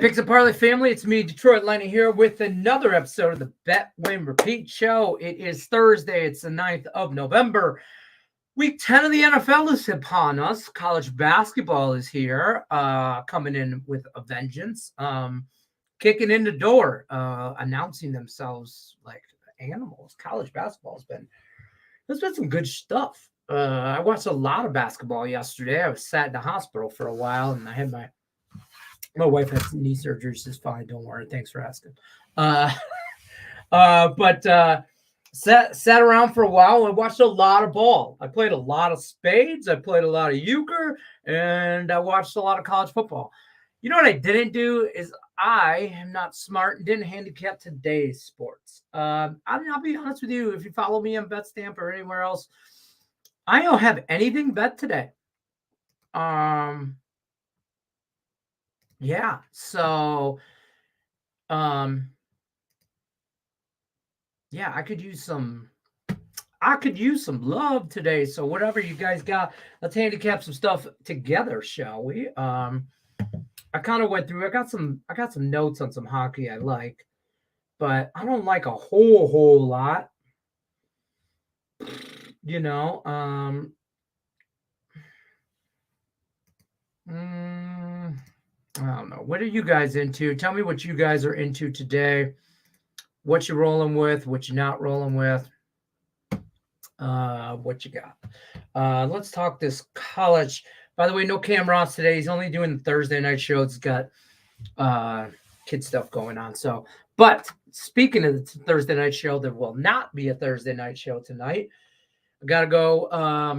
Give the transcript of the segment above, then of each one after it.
right, Picks Parlay family, it's me, Detroit Lenny, here with another episode of the Bet Win Repeat Show. It is Thursday. It's the 9th of November. Week 10 of the NFL is upon us. College basketball is here, coming in with a vengeance, kicking in the door, announcing themselves like animals. College basketball there's been some good stuff. I watched a lot of basketball yesterday. I was sat in the hospital for a while, and I had my wife had some knee surgery. She's fine. Don't worry. Thanks for asking. But sat around for a while and watched a lot of ball. I played a lot of spades. I played a lot of euchre, and I watched a lot of college football. You know what I didn't do is I am not smart and didn't handicap today's sports. I'll be honest with you. If you follow me on BetStamp or anywhere else, I don't have anything bet today. Yeah, so yeah, I could use some love today. So whatever you guys got, let's handicap some stuff together, shall we? I kind of went through, I got some notes on some hockey I like, but I don't like a whole lot. You know, I don't know. What are you guys into? Tell me what you guys are into today. What you rolling with, what you not rolling with. What you got? Let's talk this college. By the way, no Cam Ross today. He's only doing the Thursday night show. It's got kid stuff going on. So, but speaking of the Thursday night show, there will not be a Thursday night show tonight. I gotta go. I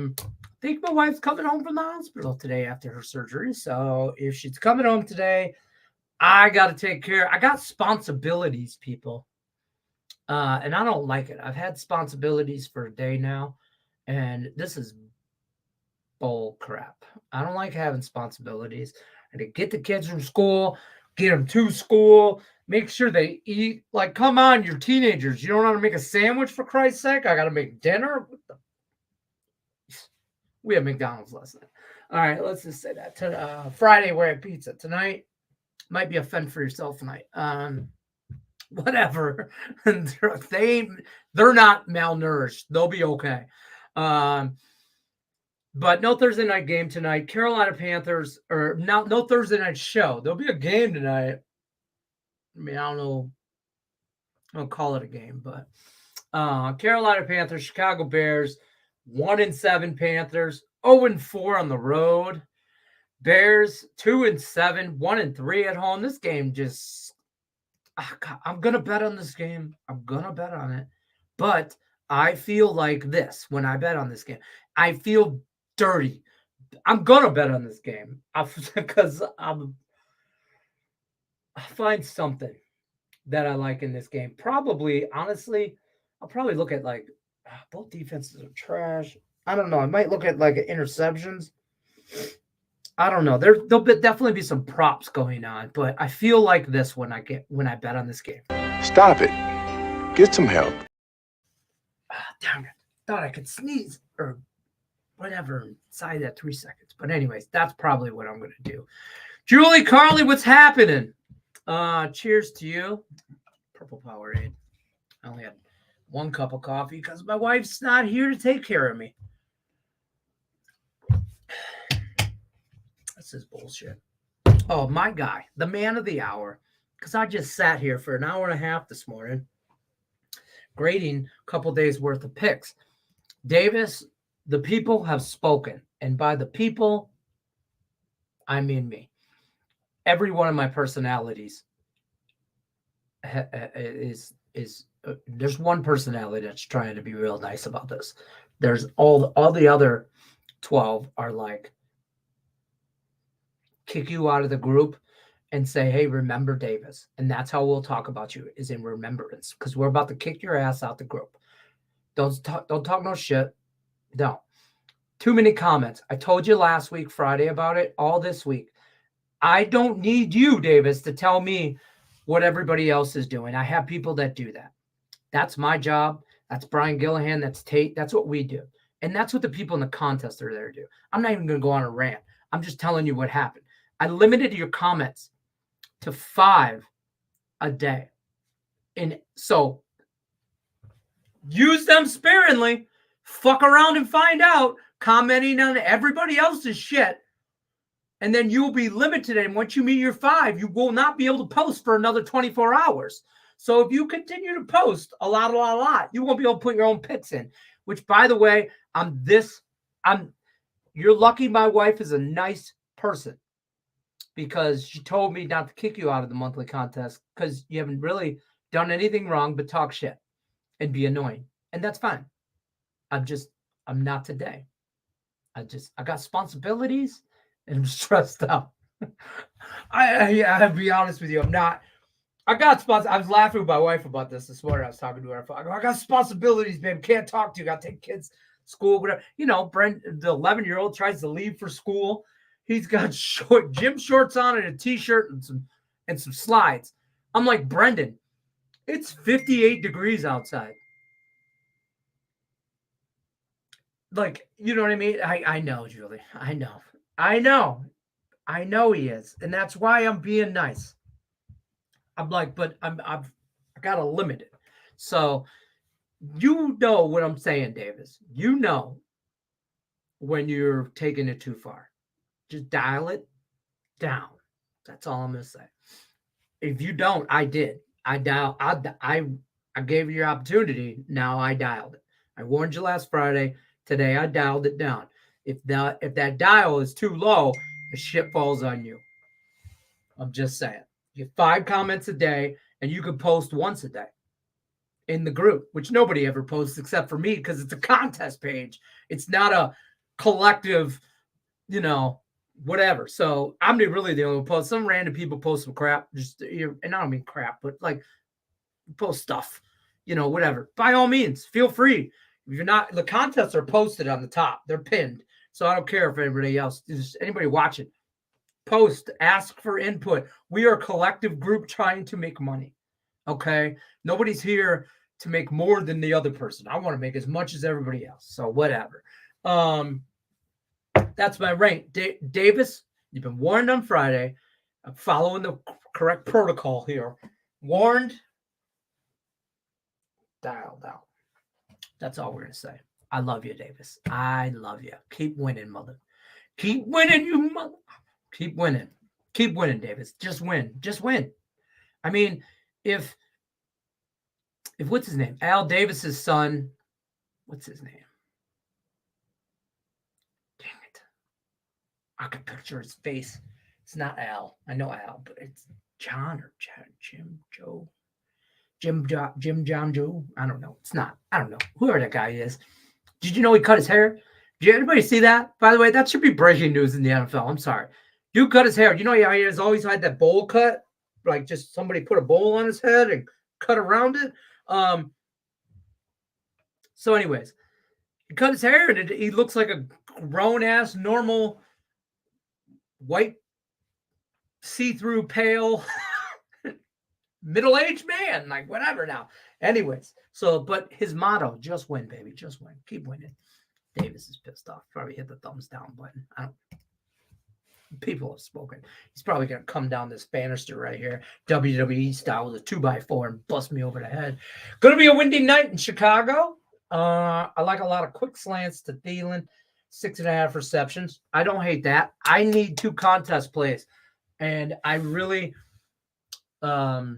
think my wife's coming home from the hospital today after her surgery. So if she's coming home today, I got to take care. I got responsibilities, people. And I don't like it. I've had responsibilities for a day now, and this is bull crap. I don't like having responsibilities. I had to get the kids from school, get them to school, make sure they eat. Like, come on, you're teenagers. You don't know how to make a sandwich, for Christ's sake? I got to make dinner? We had McDonald's last night. All right, let's just say that. Friday, we're at pizza. Tonight might be a fend for yourself night. Whatever. They're not malnourished. They'll be okay. But no Thursday night game tonight. Carolina Panthers, or no Thursday night show. There'll be a game tonight. I mean, I don't know. I don't call it a game, but Carolina Panthers, Chicago Bears, 1-7 Panthers, 0-4 on the road. Bears, 2-7, 1-3 at home. This game just, I'm going to bet on this game. I'm going to bet on it. But I feel like this when I bet on this game. I feel dirty. I'm going to bet on this game because I'll find something that I like in this game. Probably, honestly, I'll probably look at like both defenses are trash. I don't know. I might look at like interceptions. I don't know. There'll definitely be some props going on, but I feel like this when I bet on this game. Stop it. Get some help. Damn it. Thought I could sneeze or whatever inside that 3 seconds. But anyways, that's probably what I'm going to do. Julie, Carly, what's happening? Cheers to you. Purple Powerade. I only had one cup of coffee because my wife's not here to take care of me. This is bullshit. Oh, my guy, the man of the hour, because I just sat here for an hour and a half this morning grading a couple days worth of picks. Davis, the people have spoken, and by the people, I mean me. Every one of my personalities is there's one personality that's trying to be real nice about this. There's all the other 12 are like kick you out of the group and say, hey, remember Davis. And that's how we'll talk about you, is in remembrance, because we're about to kick your ass out the group. Don't talk no shit. Don't. Too many comments. I told you last week, Friday, about it, all this week. I don't need you, Davis, to tell me what everybody else is doing. I have people that do that. That's my job. That's Brian Gillihan. That's Tate. That's what we do. And that's what the people in the contest are there to do. I'm not even going to go on a rant. I'm just telling you what happened. I limited your comments to 5 a day. And so use them sparingly. Fuck around and find out, commenting on everybody else's shit. And then you'll be limited. And once you meet your 5, you will not be able to post for another 24 hours. So if you continue to post a lot, you won't be able to put your own picks in. Which, by the way, you're lucky my wife is a nice person, because she told me not to kick you out of the monthly contest because you haven't really done anything wrong but talk shit and be annoying. And that's fine. I'm not today. I got responsibilities and I'm stressed out. I'll be honest with you. I was laughing with my wife about this morning. I was talking to her. I got responsibilities, babe. Can't talk to you. Got to take kids to school, whatever. Brent, the 11-year-old, tries to leave for school. He's got gym shorts on and a t-shirt and some slides. I'm like, Brendan, it's 58 degrees outside. Like, you know what I mean? I know, Julie. I know he is. And that's why I'm being nice. I'm like, but I got to limit it. So you know what I'm saying, Davis. You know when you're taking it too far. Just dial it down. That's all I'm going to say. If you don't, I did. I gave you your opportunity. Now I dialed it. I warned you last Friday. Today I dialed it down. If that dial is too low, the shit falls on you. I'm just saying. You have 5 comments a day, and you can post once a day in the group, which nobody ever posts except for me because it's a contest page. It's not a collective, whatever. So I'm really the only one post. Some random people post some crap, and I don't mean crap, but like post stuff, whatever. By all means, feel free. If you're not, the contests are posted on the top. They're pinned. So I don't care if anybody else, just anybody watching, post, ask for input. We are a collective group trying to make money. Okay. Nobody's here to make more than the other person. I want to make as much as everybody else. So whatever. That's my rank. Davis, you've been warned on Friday. I'm following the correct protocol here. Warned, dialed out. That's all we're going to say. I love you, Davis. I love you. Keep winning, mother. Keep winning, you mother. Keep winning. Keep winning, Davis. Just win. Just win. I mean, if what's his name? Al Davis's son. What's his name? Dang it. I can picture his face. It's not Al. I know Al, but it's John or Jim, Joe. Jim, John, Joe. I don't know. It's not. I don't know. Whoever that guy is. Did you know he cut his hair? Did anybody see that? By the way, that should be breaking news in the NFL. I'm sorry. You cut his hair. You know he has always had that bowl cut? Like just somebody put a bowl on his head and cut around it. So anyways, he cut his hair and he looks like a grown-ass, normal, white, see-through, pale, middle-aged man. Like whatever now. Anyways, but his motto, just win, baby. Just win. Keep winning. Davis is pissed off. Probably hit the thumbs down button. People have spoken. He's probably going to come down this banister right here, WWE style, with a 2x4 and bust me over the head. Going to be a windy night in Chicago. I like a lot of quick slants to Thielen, 6.5 receptions. I don't hate that. I need 2 contest plays. And I really, I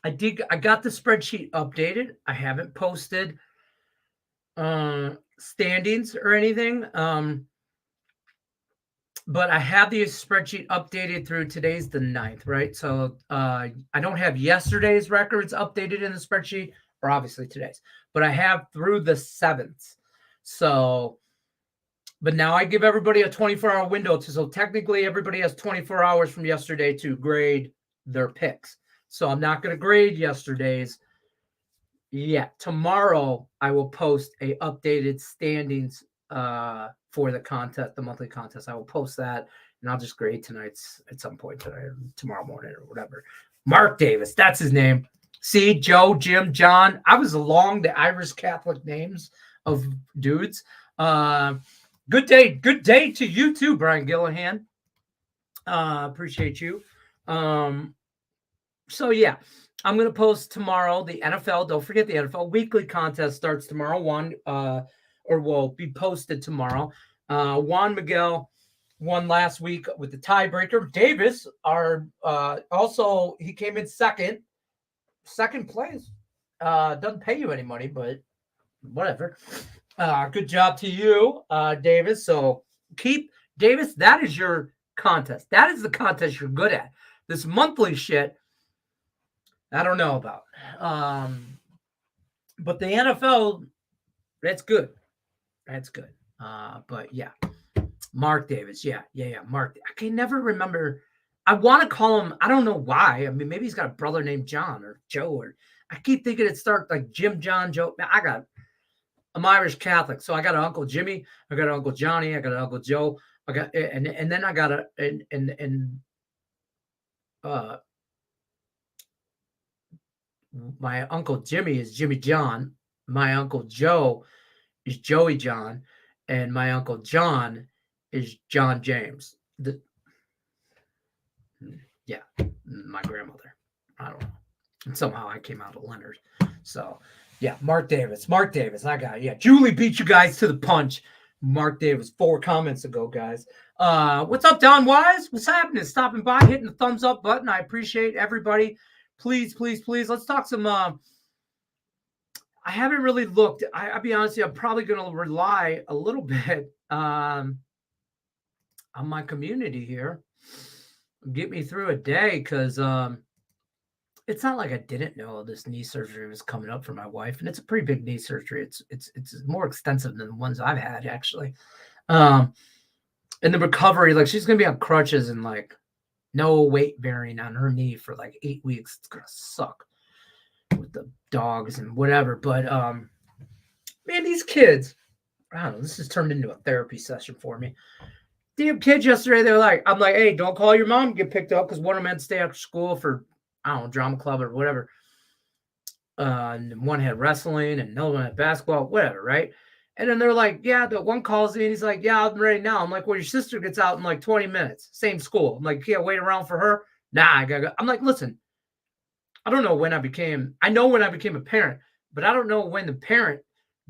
got the spreadsheet updated. I haven't posted standings or anything. But I have the spreadsheet updated through today's the 9th, right? So I don't have yesterday's records updated in the spreadsheet, or obviously today's, but I have through the 7th. So, but now I give everybody a 24-hour window so technically everybody has 24 hours from yesterday to grade their picks. So I'm not going to grade yesterday's yet. Tomorrow I will post a updated standings for the contest, the monthly contest. I will post that, and I'll just grade tonight's at some point tonight or tomorrow morning or whatever. Mark Davis, that's his name. See, Joe, Jim, John. I was along the Irish Catholic names of dudes. Good day to you too, Brian Gillihan. Appreciate you. So yeah, I'm gonna post tomorrow the NFL. Don't forget the NFL weekly contest starts tomorrow. Or will be posted tomorrow. Juan Miguel won last week with the tiebreaker. Davis, also he came in second place. Doesn't pay you any money, but whatever. Good job to you, Davis. So Davis, that is your contest. That is the contest you're good at. This monthly shit, I don't know about. But the NFL, that's good. That's good. But yeah, Mark Davis. Yeah. Mark. I can never remember. I want to call him. I don't know why. I mean, maybe he's got a brother named John or Joe, or I keep thinking it starts like Jim, John, Joe. I'm Irish Catholic, so I got an Uncle Jimmy, I got an Uncle Johnny, I got an Uncle Joe, I got and then I got my Uncle Jimmy is Jimmy John, my Uncle Joe is Joey John, and my Uncle John is John James. My grandmother. I don't know. And somehow I came out of Leonard. So yeah, Mark Davis. I got it. Yeah, Julie beat you guys to the punch. Mark Davis 4 comments ago, guys. What's up, Don Wise? What's happening? Stopping by, hitting the thumbs up button. I appreciate everybody. Please, let's talk some. I haven't really looked. I'll be honest with you, I'm probably going to rely a little bit on my community here. Get me through a day because it's not like I didn't know this knee surgery was coming up for my wife, and it's a pretty big knee surgery. It's more extensive than the ones I've had actually. And the recovery, like she's gonna be on crutches and like no weight bearing on her knee for like 8 weeks. It's gonna suck with the dogs and whatever. But man, these kids, I don't know. This has turned into a therapy session for me. Damn kids yesterday, I'm like, hey, don't call your mom, get picked up because one of them had to stay after school for, I don't know, drama club or whatever. And one had wrestling and another one had basketball, whatever, right? And then they're like, yeah, the one calls in, he's like, yeah, I'm ready now. I'm like, well, your sister gets out in like 20 minutes, same school. I'm like, yeah, wait around for her. Nah, I gotta go. I'm like, listen, I know when I became a parent, but I don't know when the parent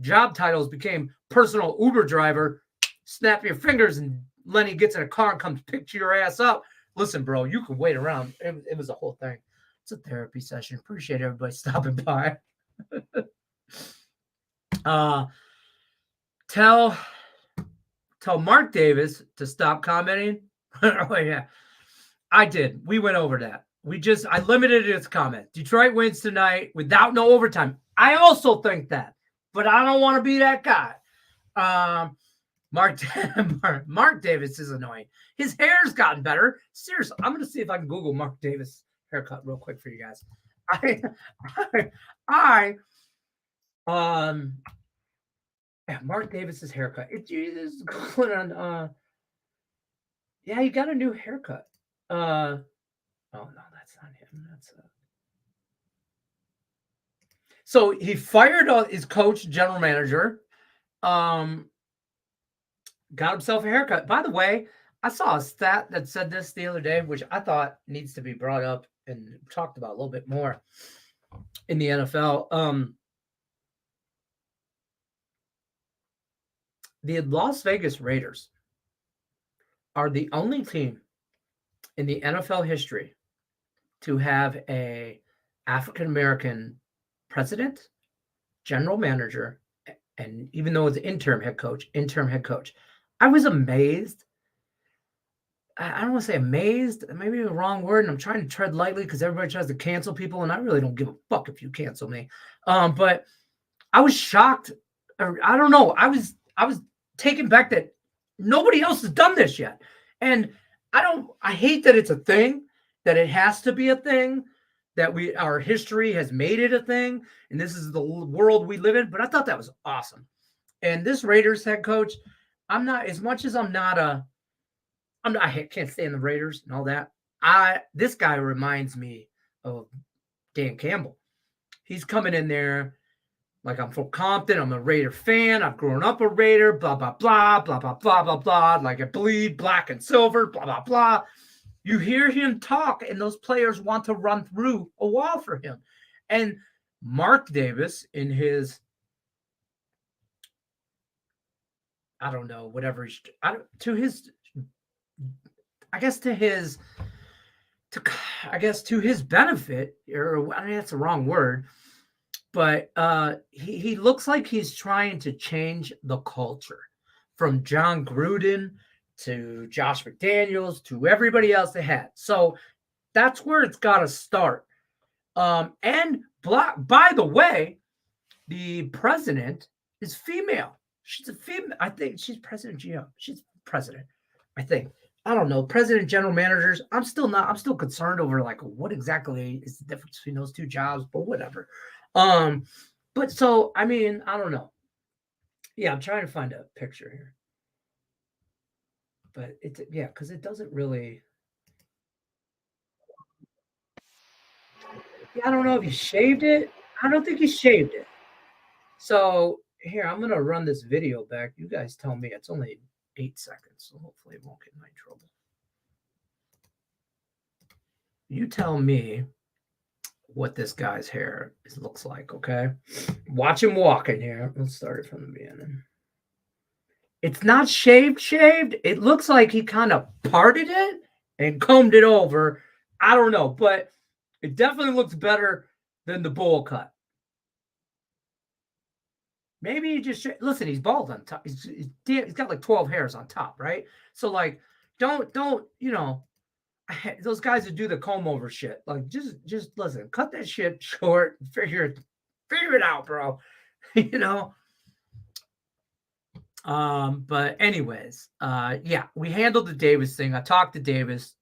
job titles became personal Uber driver, snap your fingers and Lenny gets in a car and comes pick your ass up. Listen, bro, you can wait around. It was a whole thing. It's a therapy session. Appreciate everybody stopping by. Tell Mark Davis to stop commenting. Oh yeah, I did. We went over that. I limited his comment. Detroit wins tonight without no overtime. I also think that, but I don't want to be that guy. Mark Davis is annoying. His hair's gotten better. Seriously, I'm going to see if I can Google Mark Davis haircut real quick for you guys. Mark Davis's haircut. It's going on. Yeah, he got a new haircut. Oh no, that's not him. So he fired his coach, general manager. Got himself a haircut. By the way, I saw a stat that said this the other day, which I thought needs to be brought up and talked about a little bit more in the NFL. The Las Vegas Raiders are the only team in the NFL history to have a African-American president, general manager, and even though it's interim head coach, I was amazed. I don't want to say amazed, maybe the wrong word, and I'm trying to tread lightly because everybody tries to cancel people, and I really don't give a fuck if you cancel me. But I was shocked. I don't know. I was taken back that nobody else has done this yet. And I hate that it's a thing, that it has to be a thing, that our history has made it a thing, and this is the world we live in. But I thought that was awesome. And this Raiders head coach, I can't stand the Raiders and all that. This guy reminds me of Dan Campbell. He's coming in there like, I'm from Compton. I'm a Raider fan. I've grown up a Raider. Blah blah blah blah blah blah blah blah. Like I bleed black and silver. Blah blah blah. You hear him talk, and those players want to run through a wall for him. And Mark Davis, in his, I don't know, whatever, to his, I guess to his, to his benefit, or I mean that's the wrong word, but he looks like he's trying to change the culture from John Gruden to Josh McDaniels to everybody else they had. So that's where it's got to start. And by the way, the president is female. She's a female. I think she's president GM. She's president, I think. I don't know. President, general managers. I'm still concerned over like what exactly is the difference between those two jobs, but whatever. But so I mean, I don't know. Yeah, I'm trying to find a picture here. But because it doesn't really. Yeah, I don't know if he shaved it. I don't think he shaved it. So here, I'm gonna run this video back. You guys tell me. It's only 8 seconds, so hopefully it won't get in my trouble. You tell me what this guy's hair looks like, okay? Watch him walking here. Let's start it from the beginning. It's not shaved. It looks like he kind of parted it and combed it over. I don't know, but it definitely looks better than the bowl cut. Maybe he just listen. He's bald on top. He's got like 12 hairs on top, right? So like, don't those guys that do the comb over shit. Like just listen. Cut that shit short. Figure it out, bro. But anyways, yeah, we handled the Davis thing. I talked to Davis.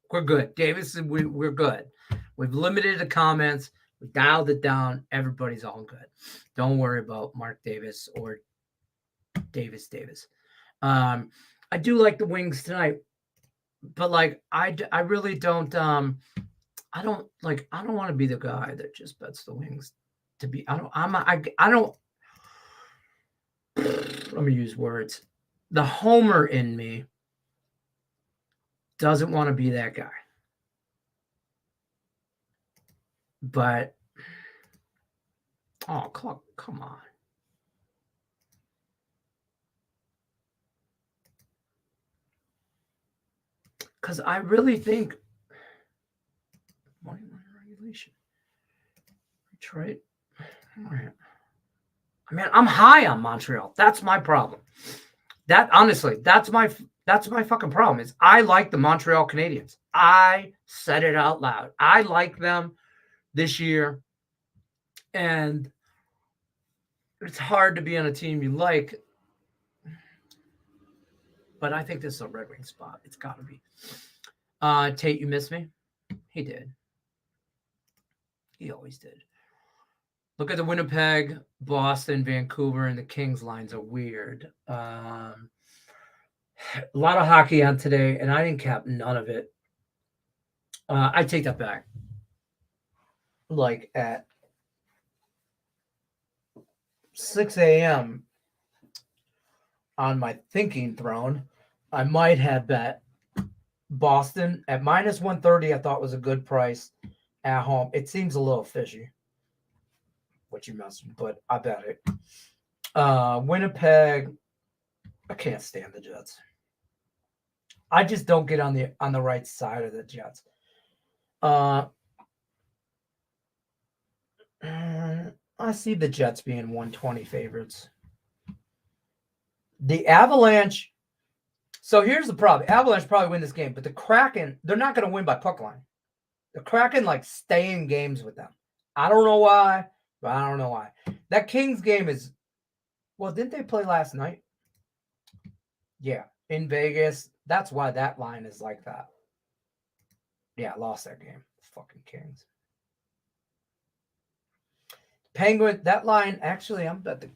We're good. Davis, we're good. We've limited the comments. We dialed it down. Everybody's all good. Don't worry about Mark Davis or Davis. I do like the wings tonight, but like I really don't. I don't want to be the guy that just bets the wings. To be, I don't. Let me use words. The homer in me doesn't want to be that guy. But, oh, come on. Because I really think money line regulation. Detroit. All right. I mean, I'm high on Montreal. That's my problem. Honestly, that's my fucking problem is I like the Montreal Canadiens. I said it out loud. I like them this year. And it's hard to be on a team you like. But I think this is a Red Wing spot. It's got to be. Tate, you missed me? He did. He always did. Look at the Winnipeg, Boston, Vancouver, and the Kings lines are weird. A lot of hockey on today, and I didn't cap none of it. I take that back. Like at 6 a.m. on my thinking throne, I might have bet Boston at minus 130. I thought was a good price at home. It seems a little fishy. What you mentioned, but I bet it. Winnipeg, I can't stand the Jets. I just don't get on the right side of the Jets. I see the Jets being 120 favorites. The Avalanche. So here's the problem. Avalanche probably win this game, but the Kraken, they're not going to win by puck line. The Kraken stay in games with them. I don't know why. But I don't know why. That Kings game is, well, didn't they play last night? Yeah, in Vegas. That's why that line is like that. Yeah, I lost that game. Fucking Kings. Penguin, that line, actually, I'm going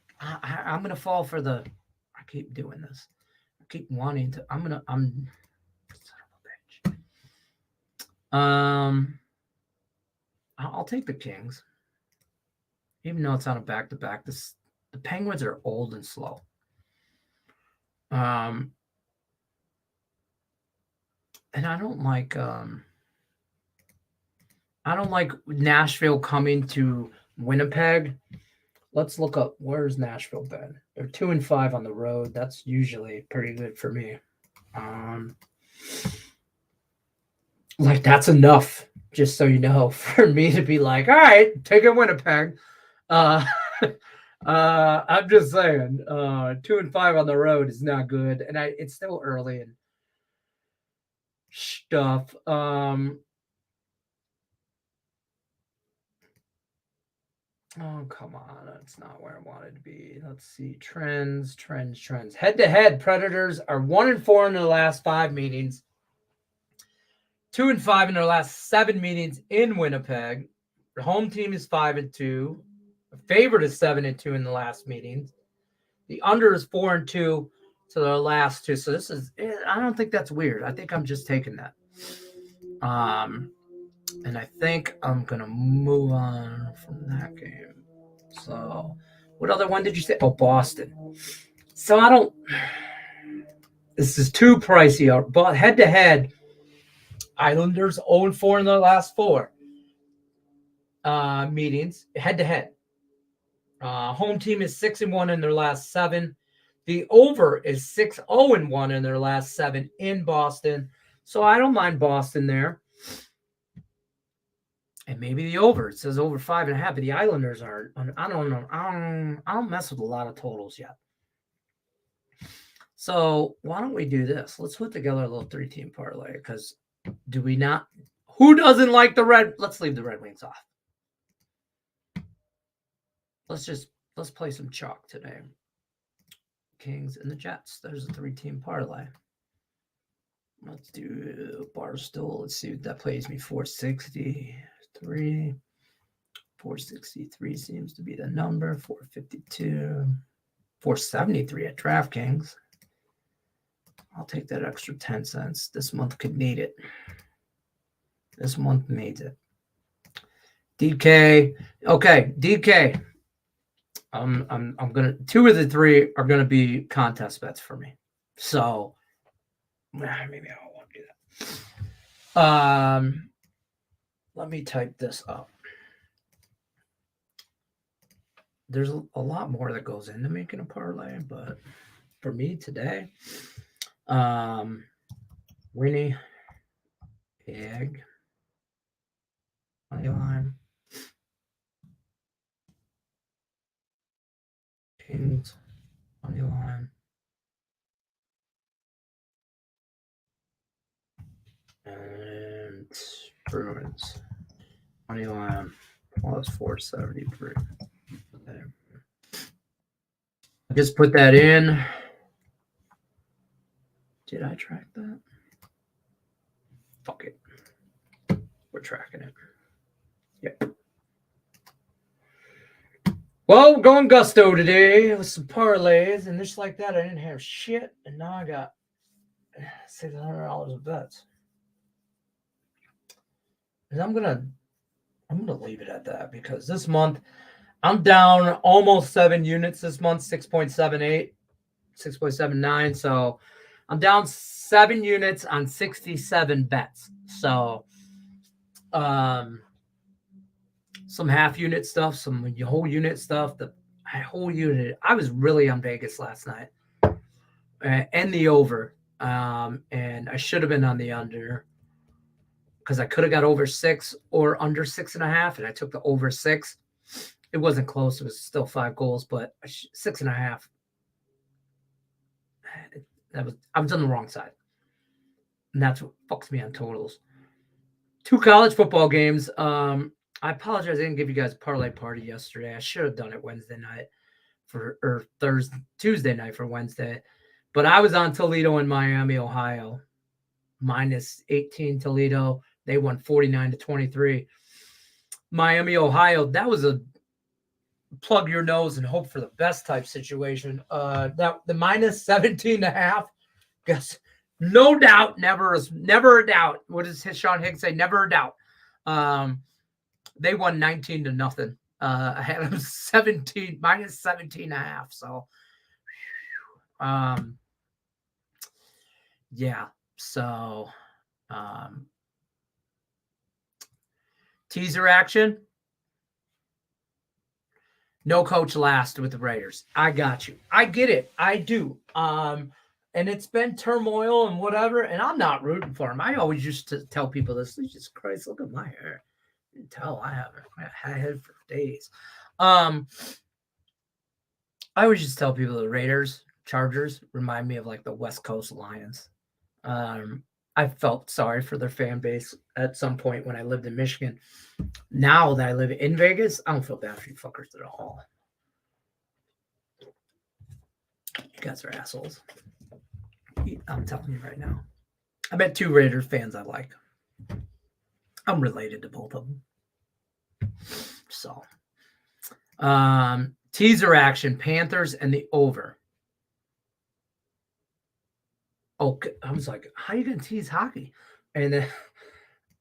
to fall for the, I keep doing this. I keep wanting to, son of a bitch. I'll take the Kings. Even though it's on a back-to-back, the Penguins are old and slow. And I don't like Nashville coming to Winnipeg. Let's look up, where's Nashville been? They're 2-5 on the road. That's usually pretty good for me. Like that's enough, just so you know, for me to be like, all right, take a Winnipeg. I'm just saying, 2-5 on the road is not good, and it's still early and stuff. Oh, come on. That's not where I wanted to be. Let's see. Trends. Head to head, Predators are 1-4 in their last 5 meetings, 2-5 in their last 7 meetings in Winnipeg. The home team is 5-2. The favorite is 7-2 in the last meetings. The under is 4-2 to their last 2. So I don't think that's weird. I think I'm just taking that. And I think I'm going to move on from that game. So, what other one did you say? Oh, Boston. So this is too pricey. But head to head, Islanders 0-4 in their last 4 meetings. Head to head. Home team is 6-1 in their last 7. The over is 6-0-1 in their last 7 in Boston. So I don't mind Boston there. And maybe the over. It says over 5.5, but the Islanders are. I don't know. I don't mess with a lot of totals yet. So why don't we do this? Let's put together a little 3-team parlay. Because do we not? Who doesn't like the Red? Let's leave the Red Wings off. Let's play some chalk today. Kings and the Jets. There's a 3-team parlay. Let's do Barstool. Let's see what that plays me. 463. 463 seems to be the number. 452. 473 at DraftKings. I'll take that extra 10 cents. This month could need it. This month needs it. DK. Okay, DK. I'm gonna 2 of the 3 are gonna be contest bets for me. So maybe I don't want to do that. Let me type this up. There's a lot more that goes into making a parlay, but for me today, Winnie, Egg, Moneyline, Kings, Moneyline, and Bruins, Moneyline plus 473. Okay. Just put that in. Did I track that? Fuck it. We're tracking it. Yep. Well, we're going gusto today with some parlays, and just like that, I didn't have shit, and now I got $600 of bets. And I'm gonna leave it at that because this month I'm down almost 7 units this month, 6.78, 6.79. So I'm down 7 units on 67 bets. So some half unit stuff, some whole unit stuff. The whole unit. I was really on Vegas last night and the over. And I should have been on the under because I could have got over 6 or under 6.5, and I took the over 6. It wasn't close. It was still 5 goals, but 6.5. I was on the wrong side. And that's what fucks me on totals. 2 college football games. I apologize. I didn't give you guys a parlay party yesterday. I should have done it Wednesday night or Tuesday night for Wednesday. But I was on Toledo and Miami, Ohio. Minus 18 Toledo. They won 49-23. Miami, Ohio. That was a plug your nose and hope for the best type situation. That the minus 17.5. Guess no doubt, never a doubt. What does Sean Higgs say? Never a doubt. They won 19-0. I had them minus 17.5. So, yeah. So, Teaser action. No coach last with the Raiders. I got you. I get it. I do. And it's been turmoil and whatever, and I'm not rooting for him. I always used to tell people this. Jesus Christ, look at my hair. You can tell I haven't had it for days. I always just tell people the Raiders, Chargers remind me of like the West Coast Lions. I felt sorry for their fan base at some point when I lived in Michigan. Now that I live in Vegas, I don't feel bad for you fuckers at all. You guys are assholes. I'm telling you right now. I met 2 Raiders fans I like. I'm related to both of them. So, teaser action, Panthers and the over. Okay, I was like, how are you going to tease hockey? And then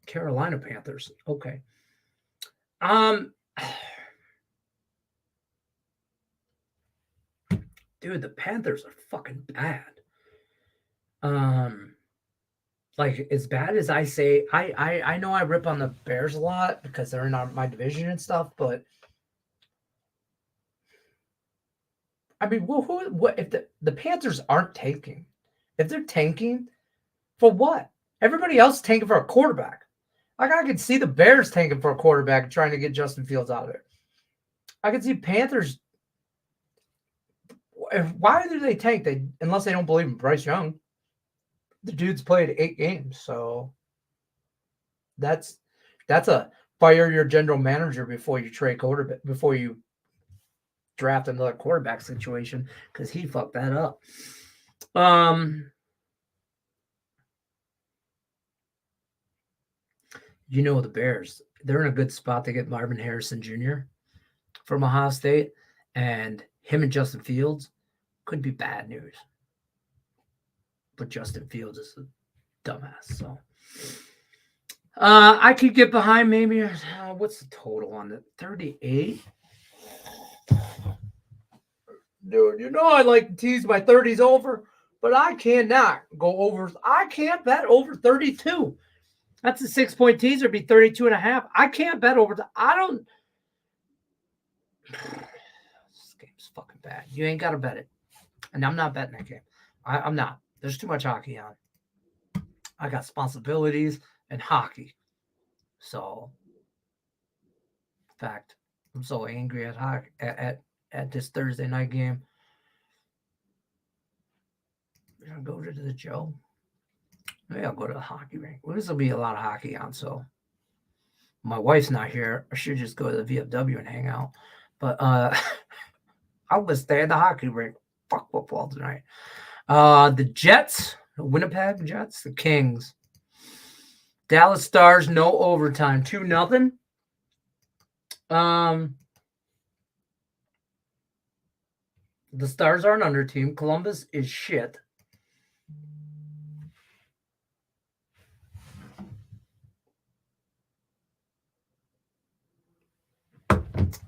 Carolina Panthers. Okay. Dude, the Panthers are fucking bad. Like as bad as I say, I know I rip on the Bears a lot because they're in my division and stuff, but I mean, what if the Panthers aren't tanking? If they're tanking, for what? Everybody else is tanking for a quarterback. Like I could see the Bears tanking for a quarterback trying to get Justin Fields out of there. I could see Panthers. Why do they tank? Unless they don't believe in Bryce Young. The dude's played 8 games, so that's a fire your general manager before you trade quarterback, before you draft another quarterback situation, because he fucked that up. You know the Bears, they're in a good spot to get Marvin Harrison Jr. from Ohio State, and him and Justin Fields could be bad news. But Justin Fields is a dumbass, so I could get behind maybe. What's the total on it? 38. Dude, you know I like to tease my 30s over, but I cannot go over. I can't bet over 32. That's a 6-point teaser, be 32.5. I can't bet over. I don't. This game's fucking bad. You ain't got to bet it, and I'm not betting that game. I'm not. There's too much hockey on. I got responsibilities and hockey. So, in fact, I'm so angry at hockey at this Thursday night game. We're gonna go to the Joe. Maybe I'll go to the hockey rink. Well, this will be a lot of hockey on, so my wife's not here. I should just go to the VFW and hang out. But I'll just stay at the hockey rink. Fuck football tonight. The Jets, the Winnipeg Jets, the Kings. Dallas Stars, no overtime, 2-0. The Stars are an under team. Columbus is shit.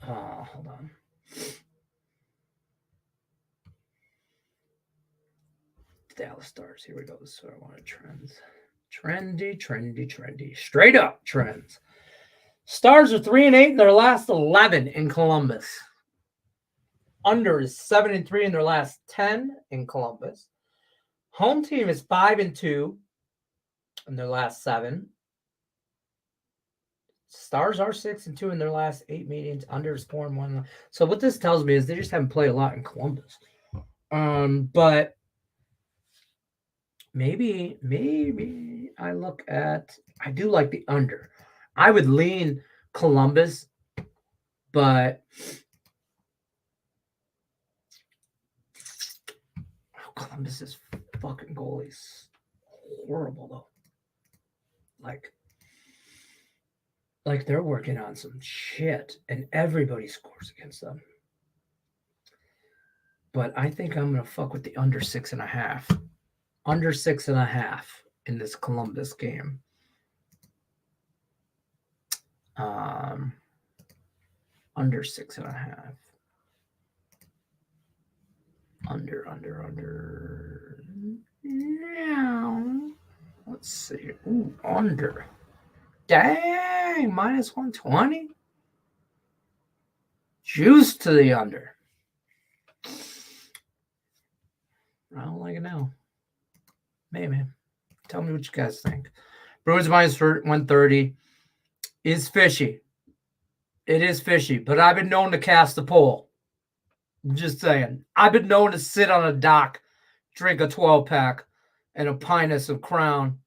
Hold on. Dallas Stars. Here we go. This is what I wanted. Trends. Trendy. Straight up trends. Stars are 3-8 in their last 11 in Columbus. Under is 7-3 in their last 10 in Columbus. Home team is 5-2 in their last 7. Stars are 6-2 in their last 8 meetings. Under is 4-1. So what this tells me is they just haven't played a lot in Columbus. But maybe I do like the under. I would lean Columbus, but Columbus' fucking goalie's horrible though. Like they're working on some shit and everybody scores against them. But I think I'm gonna fuck with the under 6.5. Under 6.5 in this Columbus game. Under 6.5. Under. Yeah. Let's see. Ooh, under. Dang, minus 120. Juice to the under. I don't like it now. Maybe. Tell me what you guys think. Bruins minus 130 is fishy. It is fishy, but I've been known to cast a pole. Just saying. I've been known to sit on a dock, drink a 12-pack, and a pint of some Crown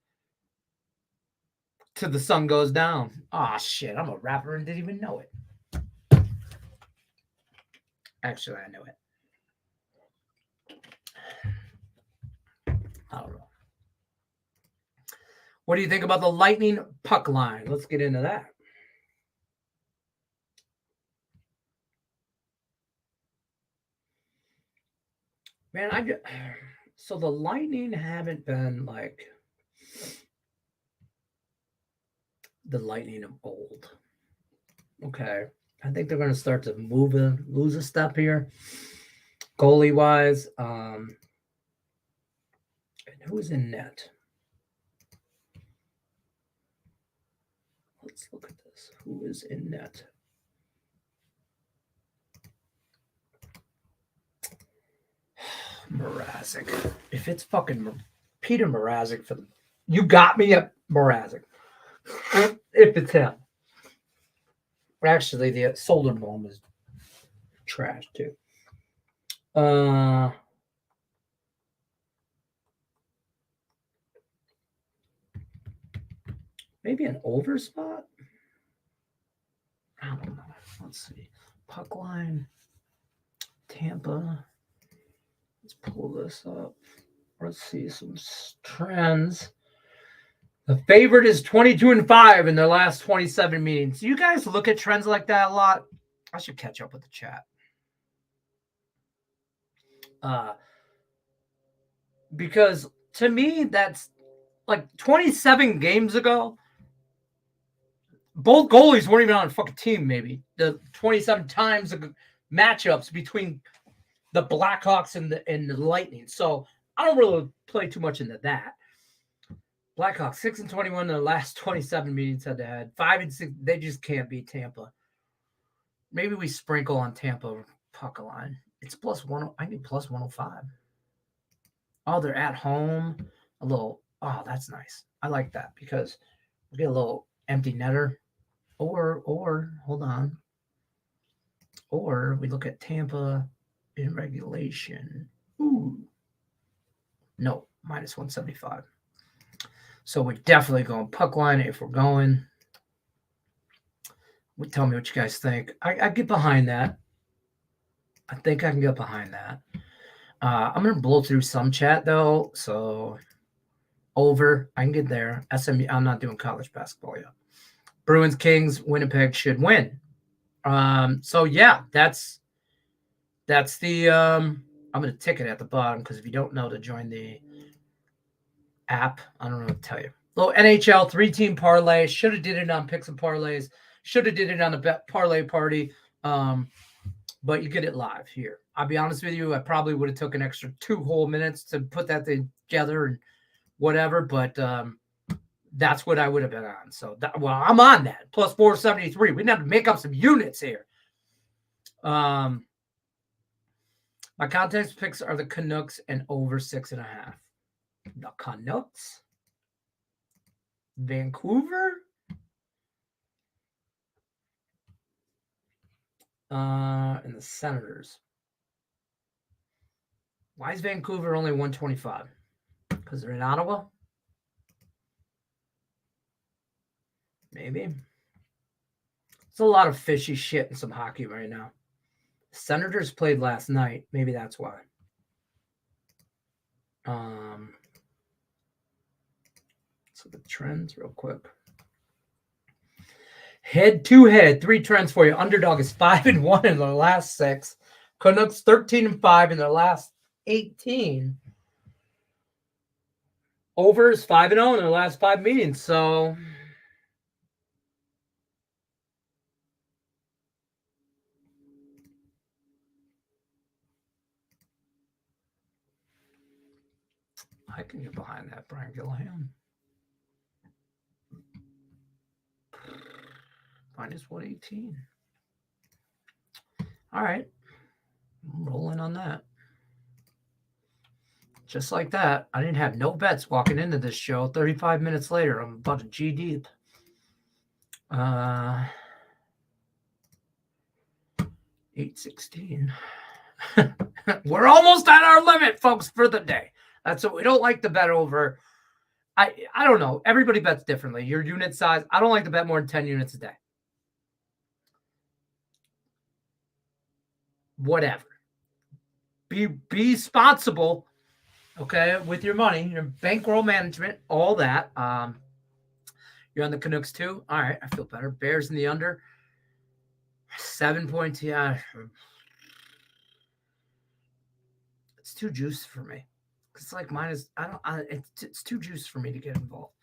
till the sun goes down. Ah, shit. I'm a rapper and didn't even know it. Actually, I knew it. I don't know. What do you think about the Lightning puck line? Let's get into that. Man, so the Lightning haven't been like the Lightning of old. Okay. I think they're going to start to lose a step here, goalie-wise. And who's in net? Let's look at this. Who is in net? Mrazek. If it's fucking Peter Mrazek for the, you got me at Mrazek. If it's him. Actually, the Soderblom is trash too. Maybe an over spot? I don't know. Let's see. Puck line. Tampa. Let's pull this up. Let's see some trends. The favorite is 22-5 in their last 27 meetings. Do you guys look at trends like that a lot? I should catch up with the chat. Because to me, that's like 27 games ago. Both goalies weren't even on a fucking team, maybe. The 27 times of matchups between the Blackhawks and the Lightning. So I don't really play too much into that. Blackhawks 6-21 in the last 27 meetings head-to-head. 5-6. They just can't beat Tampa. Maybe we sprinkle on Tampa puck line. It's plus 1. I need plus 105. Oh, they're at home. A little. Oh, that's nice. I like that because we get a little empty netter. Or hold on. Or we look at Tampa in regulation. Ooh. No, minus 175. So we're definitely going puck line if we're going. Tell me what you guys think. I get behind that. I think I can get behind that. I'm going to blow through some chat, though. So over. I can get there. SMU. I'm not doing college basketball yet. Bruins, Kings, Winnipeg should win. So, yeah, that's the I'm going to tick it at the bottom because if you don't know to join the app, I don't know what to tell you. Little NHL 3-team parlay. Should have did it on Picks and Parlays. Should have did it on the bet parlay party. But you get it live here. I'll be honest with you, I probably would have took an extra 2 whole minutes to put that together and whatever, but that's what I would have been on. So, I'm on that. Plus 473. We have to make up some units here. My context picks are the Canucks and over 6.5. The Canucks? Vancouver? And the Senators. Why is Vancouver only 125? Because they're in Ottawa? Maybe. It's a lot of fishy shit in some hockey right now. Senators played last night. Maybe that's why. So the trends real quick. Head-to-head, 3 trends for you. Underdog is 5-1 in their last 6. Canucks 13-5 in their last 18. Over is 5-0 in their last 5 meetings. So I can get behind that, Brian Gillihan. Minus 118. All right. I'm rolling on that. Just like that. I didn't have no bets walking into this show. 35 minutes later, I'm about a G deep. 816. We're almost at our limit, folks, for the day. That's what we don't like to bet over. I don't know. Everybody bets differently. Your unit size, I don't like to bet more than 10 units a day. Whatever. Be responsible, okay, with your money, your bankroll management, all that. You're on the Canucks too. All right, I feel better. Bears in the under. 7 points. Yeah, it's too juicy for me. It's like minus. It's too juicy for me to get involved.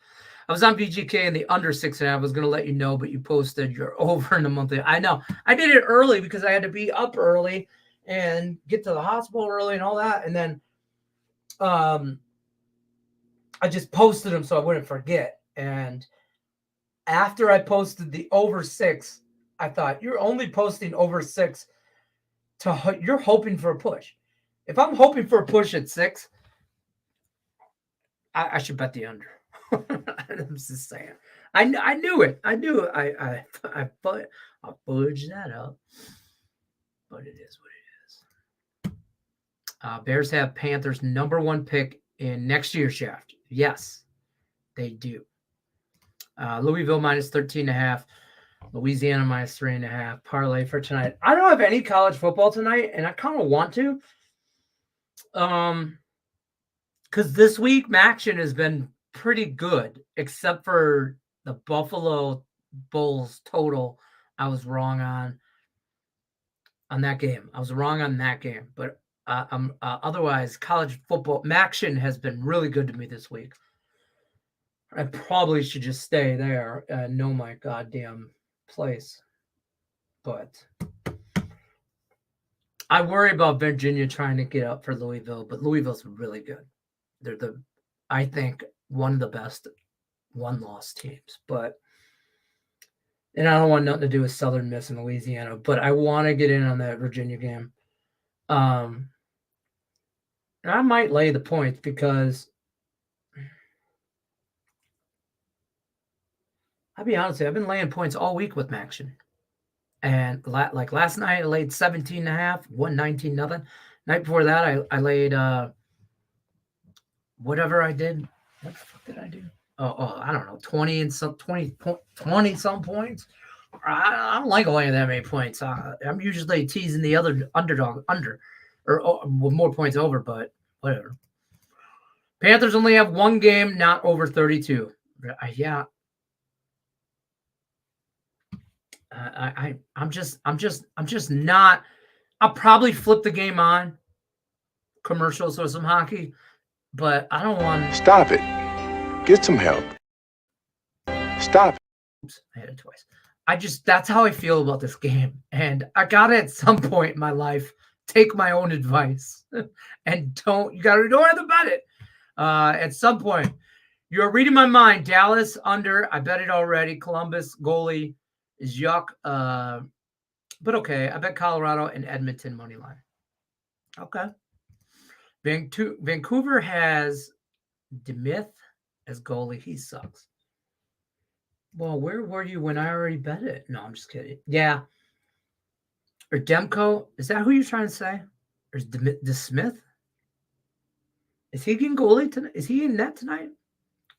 I was on VGK in the under 6.5. I was going to let you know, but you posted you're over in the monthly. I know. I did it early because I had to be up early and get to the hospital early and all that. And then I just posted them so I wouldn't forget. And after I posted the over 6, I thought, you're only posting over 6 you're hoping for a push. If I'm hoping for a push at 6, I should bet the under. I'm just saying. I knew it. I knew it. I fudged that up. But it is what it is. Bears have Panthers #1 pick in next year's draft. Yes, they do. Louisville minus 13.5. Louisiana minus 3.5. Parlay for tonight. I don't have any college football tonight, and I kind of want to. Because this week, Maction has been pretty good, except for the Buffalo Bulls total. I was wrong on that game. But otherwise, college football, Maction has been really good to me this week. I probably should just stay there and know my goddamn place. But I worry about Virginia trying to get up for Louisville, but Louisville's really good. They're I think, one of the best one-loss teams. And I don't want nothing to do with Southern Miss and Louisiana, but I want to get in on that Virginia game. And I might lay the points because I'll be honest with you, I've been laying points all week with Maction. And like last night, I laid 17.5, won 19-0. Night before that, I laid whatever I did. What the fuck did I do? Oh, I don't know, 20 some points. I don't like laying that many points. I'm usually teasing the other underdog under or with more points over, but whatever. Panthers only have one game, not over 32. Yeah. I'm just not. I'll probably flip the game on commercials or some hockey, but I don't want. Stop it. Get some help. Stop. Oops, I had it twice. That's how I feel about this game, and I gotta at some point in my life take my own advice and don't have to bet it. At some point, you're reading my mind. Dallas under. I bet it already. Columbus goalie is yuck. But okay, I bet Colorado and Edmonton money line. Okay. Vancouver has DeMith as goalie. He sucks. Well, where were you when I already bet it? No, I'm just kidding. Yeah. Or Demko. Is that who you're trying to say? Or is DeSmith? Is he getting goalie tonight? Is he in net tonight?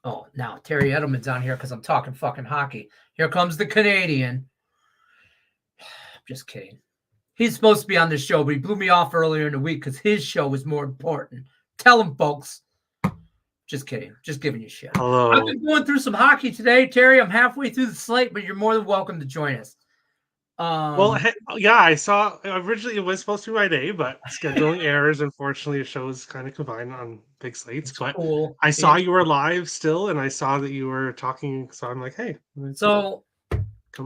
Oh, now Terry Edelman's on here because I'm talking fucking hockey. Here comes the Canadian. Just kidding. He's supposed to be on this show, but he blew me off earlier in the week because his show was more important. Tell him, folks. Just kidding. Just giving you shit. Hello. I've been going through some hockey today, Terry. I'm halfway through the slate, but you're more than welcome to join us. Yeah, I saw originally it was supposed to be my day, but scheduling errors. Unfortunately, the shows kind of combined on big slates. But cool. I saw you were live still, and I saw that you were talking. So I'm like, hey. So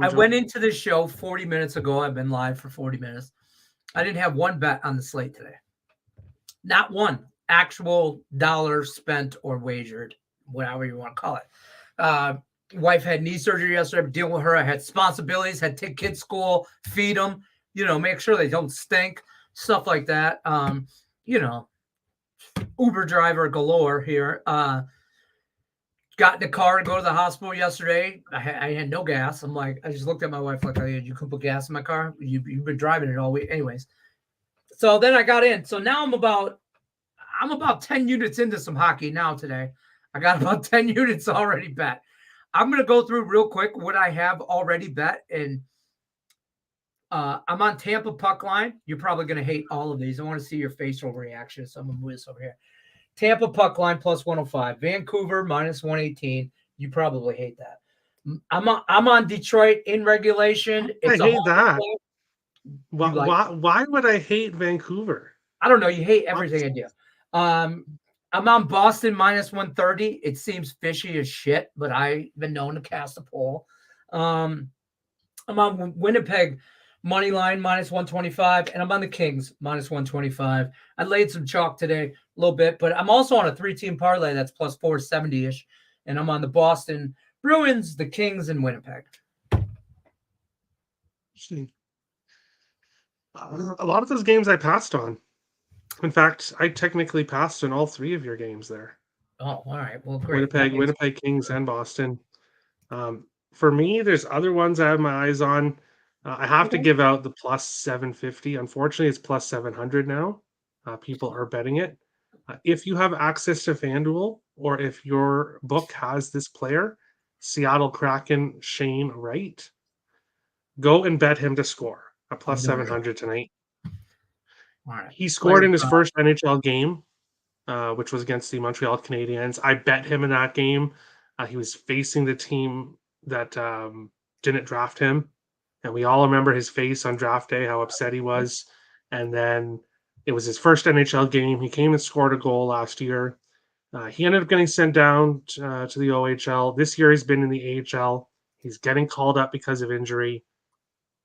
I went into this show 40 minutes ago. I've been live for 40 minutes. I didn't have one bet on the slate today. Not one actual dollar spent or wagered, whatever you want to call it. Wife had knee surgery yesterday. I'm dealing with her. I had responsibilities, had to take kids to school, feed them, make sure they don't stink, stuff like that. Uber driver galore here. Got in the car to go to the hospital yesterday. I had no gas. I'm like, I just looked at my wife like, you could put gas in my car. You've been driving it all week. Anyways. So then I got in. So now I'm about 10 units into some hockey now today. I got about 10 units already bet. I'm going to go through real quick what I have already bet. And I'm on Tampa puck line. You're probably going to hate all of these. I want to see your facial reaction. So I'm going to move this over here. Tampa puck line plus 105. Vancouver minus 118. You probably hate that. I'm on Detroit in regulation. I hate that. Why would I hate Vancouver? I don't know. You hate everything I do. I'm on Boston minus 130. It seems fishy as shit, but I've been known to cast a pole. I'm on Winnipeg money line minus 125, and I'm on the Kings minus 125. I laid some chalk today a little bit, but I'm also on a 3-team parlay that's plus 470-ish, and I'm on the Boston Bruins, the Kings, and Winnipeg. A lot of those games I passed on. In fact, I technically passed on all 3 of your games there. Oh, all right. Well, great. Winnipeg Kings and Boston. For me, there's other ones I have my eyes on. I have to give out the plus 750. Unfortunately, it's plus 700 now. People are betting it. If you have access to FanDuel, or if your book has this player, Seattle Kraken Shane Wright, go and bet him to score at plus 700 tonight. All right. He scored in his first NHL game, which was against the Montreal Canadiens. I bet him in that game. He was facing the team that didn't draft him. And we all remember his face on draft day, how upset he was. And then it was his first NHL game. He came and scored a goal last year. He ended up getting sent down to the OHL. This year he's been in the AHL. He's getting called up because of injury.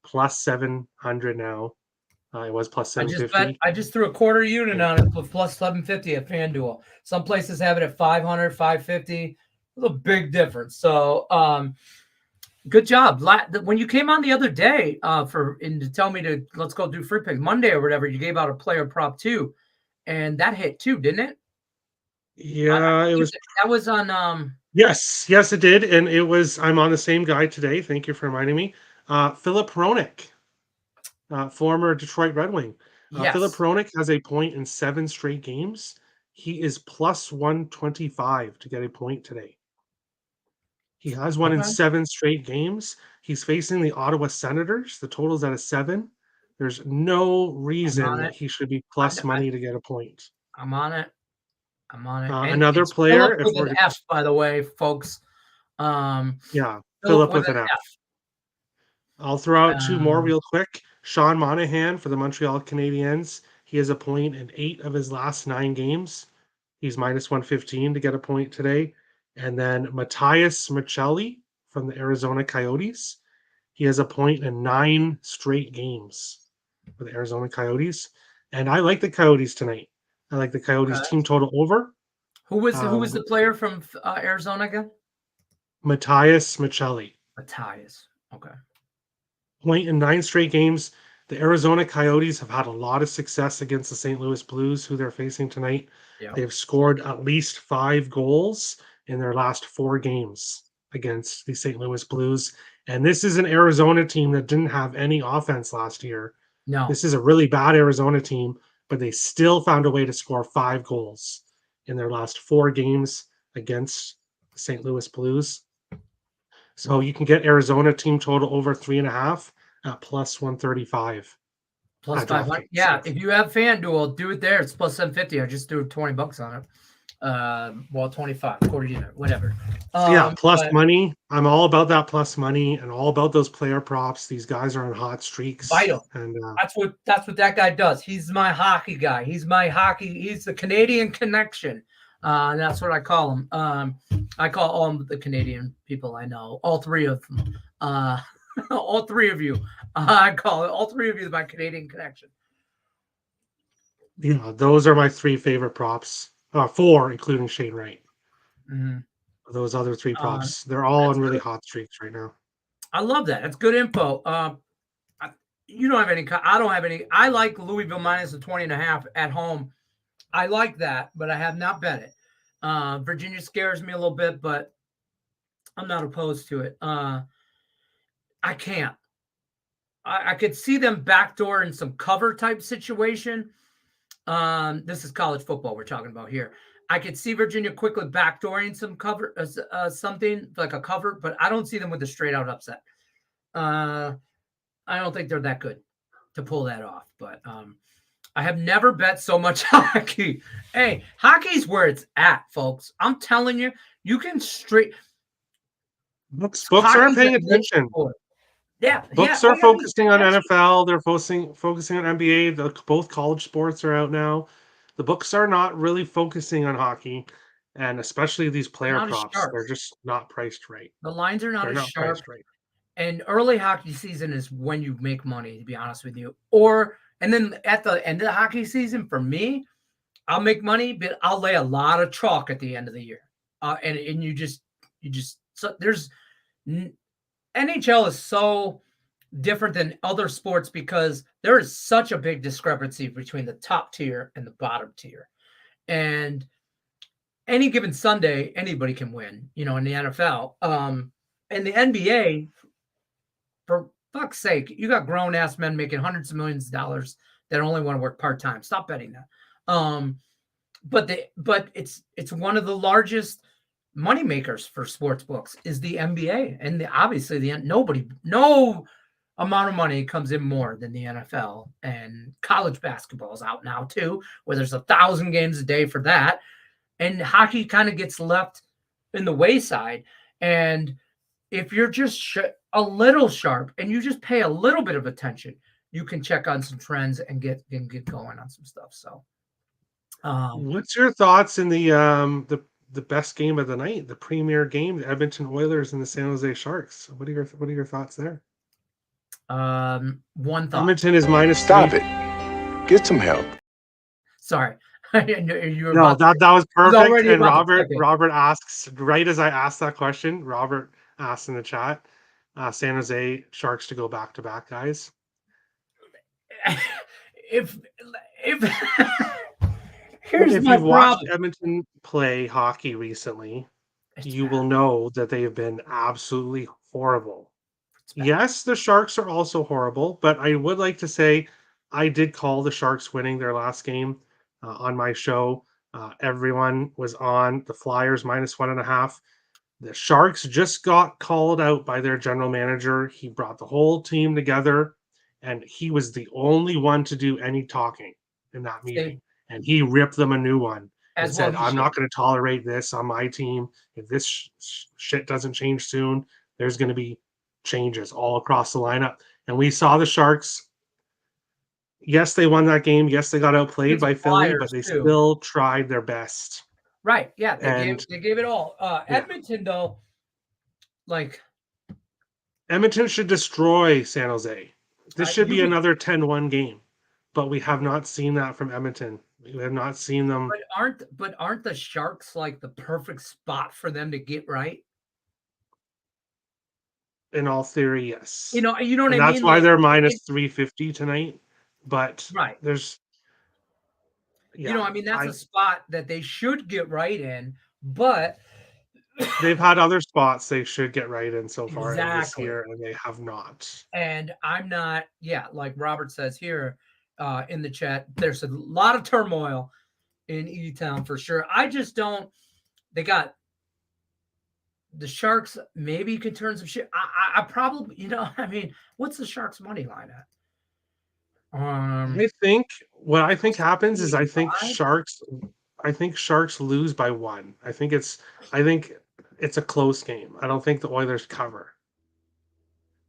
Plus 700 now. It was plus 750. I just threw a quarter unit on it for plus 750 at FanDuel. Some places have it at 500, 550. A big difference. So good job. When you came on the other day to tell me to let's go do free picks Monday or whatever, you gave out a player prop too, and that hit too, didn't it? Yeah, it was. That was on. Yes, it did, and it was. I'm on the same guy today. Thank you for reminding me. Philip Hronek, former Detroit Red Wing. Yes. Philip Hronek has a point in 7 straight games. He is plus 125 to get a point today. He has one in 7 straight games. He's facing the Ottawa Senators. The total's at a 7. There's no reason that he should be plus money to get a point. I'm on it. Another player. Philip with an F, by the way, folks. Yeah, Philip with an F. I'll throw out 2 more real quick. Sean Monahan for the Montreal Canadiens. He has a point in 8 of his last 9 games. He's minus 115 to get a point today. And then Matthias Michelli from the Arizona Coyotes. He has a point in 9 straight games for the Arizona Coyotes. And I like the Coyotes tonight. I like the Coyotes team total over. Who was the player from Arizona again? Matthias Michelli. Matthias. Okay. Point in 9 straight games. The Arizona Coyotes have had a lot of success against the St. Louis Blues, who they're facing tonight. Yep. They've scored at least 5 goals in their last 4 games against the St. Louis Blues. And this is an Arizona team that didn't have any offense last year. No. This is a really bad Arizona team, but they still found a way to score 5 goals in their last 4 games against the St. Louis Blues. So you can get Arizona team total over 3.5 at plus 135. Plus 500. Yeah, if you have FanDuel, do it there. It's plus 750. I just threw $20 on it. 25, quarter unit, whatever. Plus money. I'm all about that plus money and all about those player props. These guys are on hot streaks. Vital. And that's what that guy does. He's my hockey guy. He's the Canadian connection. And that's what I call him. I call all the Canadian people I know, all 3 of them. All 3 of you. I call it all 3 of you my Canadian connection. Yeah, those are my 3 favorite props. 4, including Shane Wright. Mm-hmm. those other 3 props. They're all on really hot streaks right now. I love that. That's good info. You don't have any. I don't have any. I like Louisville minus the 20.5 at home. I like that, but I have not bet it. Virginia scares me a little bit, but I'm not opposed to it. I can't. I could see them backdoor in some cover type situation. This is college football we're talking about here. I could see Virginia quickly backdooring some cover, something like a cover, but I don't see them with a straight out upset. I don't think they're that good to pull that off, but I have never bet so much hockey. Hey, hockey's where it's at, folks. I'm telling you, you can straight. Books are paying attention. Yeah, Books are focusing on NFL. They're focusing on NBA. Both college sports are out now. The books are not really focusing on hockey, and especially these player props. They're just not priced right. The lines are not as sharp. Priced right. And early hockey season is when you make money, to be honest with you. And then at the end of the hockey season, for me, I'll make money, but I'll lay a lot of chalk at the end of the year. And you just so there's NHL is so different than other sports because there is such a big discrepancy between the top tier and the bottom tier. And any given Sunday, anybody can win, in the NFL. And the NBA, for fuck's sake, you got grown ass men making hundreds of millions of dollars that only want to work part-time. Stop betting that. But it's one of the largest money makers for sports books is the NBA, and obviously no amount of money comes in more than the NFL. And college basketball is out now too, where there's 1,000 games a day for that, and hockey kind of gets left in the wayside. And if you're just a little sharp and you just pay a little bit of attention, you can check on some trends and get going on some stuff. So, what's your thoughts in the best game of the night, the premier game, the Edmonton Oilers and the San Jose Sharks? What are your thoughts there? One thought. Edmonton is minus. Stop 3. it. Get some help. Sorry. No, that was perfect. And Robert asks, right as I asked that question, Robert asked in the chat, San Jose Sharks to go back-to-back, guys. If you've watched Edmonton play hockey recently, you will know that they have been absolutely horrible. Yes, the Sharks are also horrible, but I would like to say I did call the Sharks winning their last game on my show. Everyone was on the Flyers minus 1.5. The Sharks just got called out by their general manager. He brought the whole team together, and he was the only one to do any talking in that meeting. And he ripped them a new one and said, I'm not going to tolerate this on my team. If this shit doesn't change soon, there's going to be changes all across the lineup. And we saw the Sharks. Yes, they won that game. Yes, they got outplayed by Philly, but they still tried their best. Right. Yeah. They gave it all. Edmonton, though, Edmonton should destroy San Jose. This should be another 10-1 game, but we have not seen that from Edmonton. We have not seen them. But aren't the Sharks like the perfect spot for them to get right? In all theory, yes. You know what I mean? That's why they're minus 350 tonight. But there's, that's a spot that they should get right in, but they've had other spots they should get right in so far this year, and they have not. And I'm not, like Robert says here in the chat, there's a lot of turmoil in E-Town for sure. I just don't, they got the Sharks, maybe could turn some shit. I probably, what's the Sharks money line at? I think happens is I think Sharks lose by 1. I think it's a close game. I don't think the Oilers cover.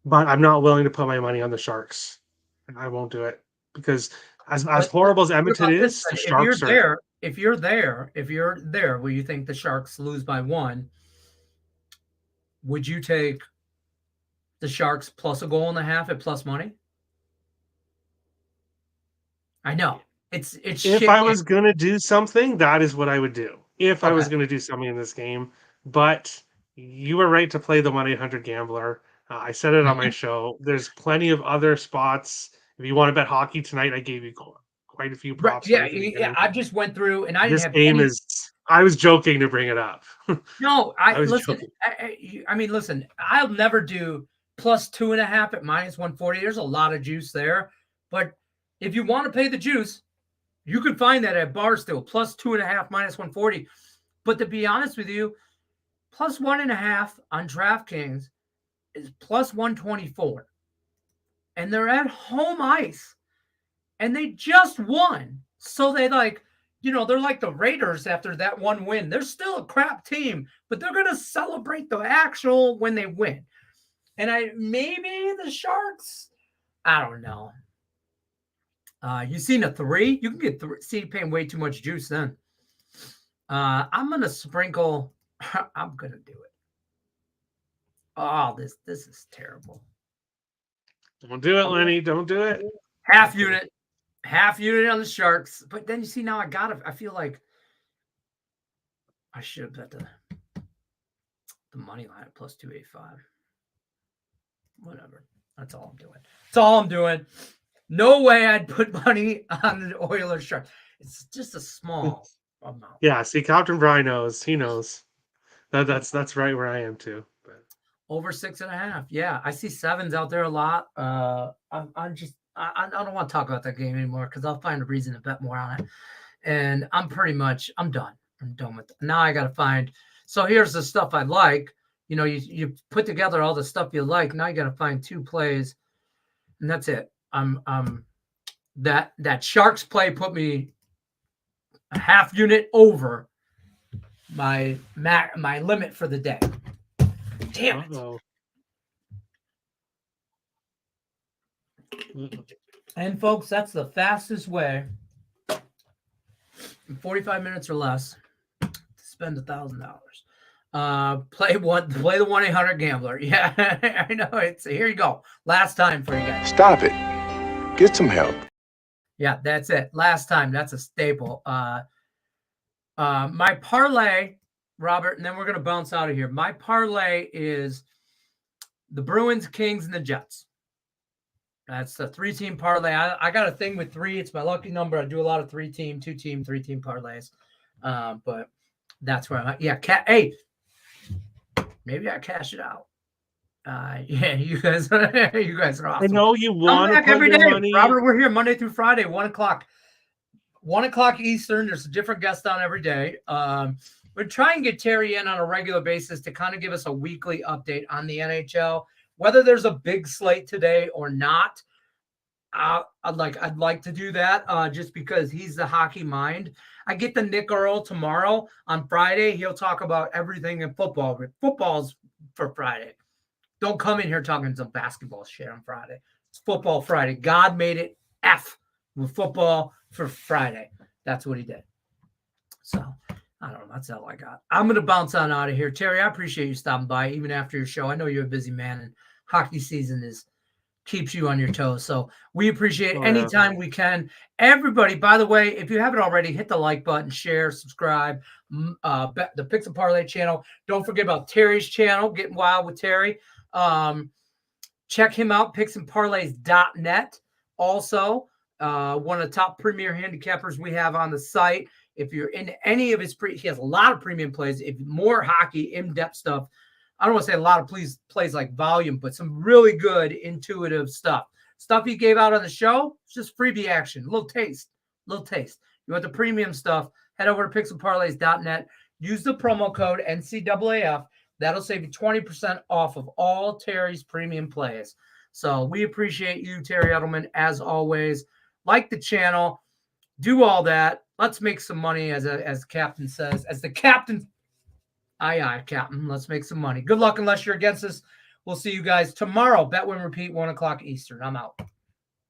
But I'm not willing to put my money on the Sharks. I won't do it because as horrible as Edmonton is, the Sharks are. If you're there, where you think the Sharks lose by 1, would you take the Sharks plus a goal and a half at plus money? I know it's. If I was gonna do something, that is what I would do. If I was gonna do something in this game, but you were right to play the 1-800-GAMBLER. I said it on my show. There's plenty of other spots. If you want to bet hockey tonight, I gave you quite a few Right. props. Yeah. Right at the beginning. I just went through and I didn't This have game any. I was joking to bring it up. No, I was listen. joking. I mean, listen. I'll never do plus 2.5 at minus 140. There's a lot of juice there, but if you want to pay the juice, you can find that at Barstool plus 2.5 minus 140. But to be honest with you, plus 1.5 on DraftKings is plus 124, and they're at home ice, and they just won. So they they're like the Raiders after that one win. They're still a crap team, but they're going to celebrate the actual when they win. And maybe the Sharks, I don't know. You seen a 3? You can get 3. See, paying way too much juice then. I'm going to sprinkle. I'm going to do it. Oh, this is terrible. Don't do it, Lenny. Don't do it. Half unit on the Sharks. But then you see now I feel like I should have bet the money line at plus 285. Whatever. That's all I'm doing. No way I'd put money on the Oilers Sharks. It's just a small amount. Yeah, see, Captain Brian knows. He knows. That's right where I am too. But. Over 6.5. Yeah, I see 7s out there a lot. I don't want to talk about that game anymore because I'll find a reason to bet more on it. And I'm done. I'm done with it. Now I got to find. So here's the stuff I like. You put together all the stuff you like. Now you got to find 2 plays, and that's it. That Sharks play put me a half unit over my limit for the day. Damn it. Uh-oh. And folks, that's the fastest way in 45 minutes or less to spend $1,000. Play the 1-800-GAMBLER. Yeah, I know. Here you go. Last time for you guys. Stop it. Get some help. Yeah, that's it. Last time. That's a staple. My parlay, Robert, and then we're going to bounce out of here. My parlay is the Bruins, Kings, and the Jets. That's the 3-team parlay. I got a thing with 3. It's my lucky number. I do a lot of 3-team, 2-team, 3-team parlays. But that's where I'm at. Yeah, hey, maybe I cash it out. Yeah, you guys are awesome. I know you want to put every your day. money. Robert, we're here Monday through Friday, 1 o'clock. 1 o'clock Eastern. There's a different guest on every day. We're trying to get Terry in on a regular basis to kind of give us a weekly update on the NHL. Whether there's a big slate today or not, I'd like to do that just because he's the hockey mind. I get the Nick Earl tomorrow. On Friday, he'll talk about everything in football. Football's for Friday. Don't come in here talking some basketball shit on Friday. It's Football Friday. God made it F with football for Friday. That's what he did. So, I don't know. That's all I got. I'm going to bounce on out of here. Terry, I appreciate you stopping by even after your show. I know you're a busy man, and hockey season keeps you on your toes. So we appreciate anytime we can. Everybody, by the way, if you haven't already, hit the like button, share, subscribe, the Picks Parlays channel. Don't forget about Terry's channel, Getting Wild with Terry. Check him out, picksparlays.net. Also, one of the top premier handicappers we have on the site. If you're in any of his he has a lot of premium plays. If more hockey, in-depth stuff. I don't want to say a lot of plays like volume, but some really good intuitive stuff. Stuff he gave out on the show, it's just freebie action, a little taste. You want the premium stuff, head over to picksparlays.net. Use the promo code NCAAF. That'll save you 20% off of all Terry's premium plays. So we appreciate you, Terry Edelman, as always. Like the channel. Do all that. Let's make some money, as the captain says. As the captain, aye, captain. Let's make some money. Good luck unless you're against us. We'll see you guys tomorrow. Bet, win, repeat, 1 o'clock Eastern. I'm out.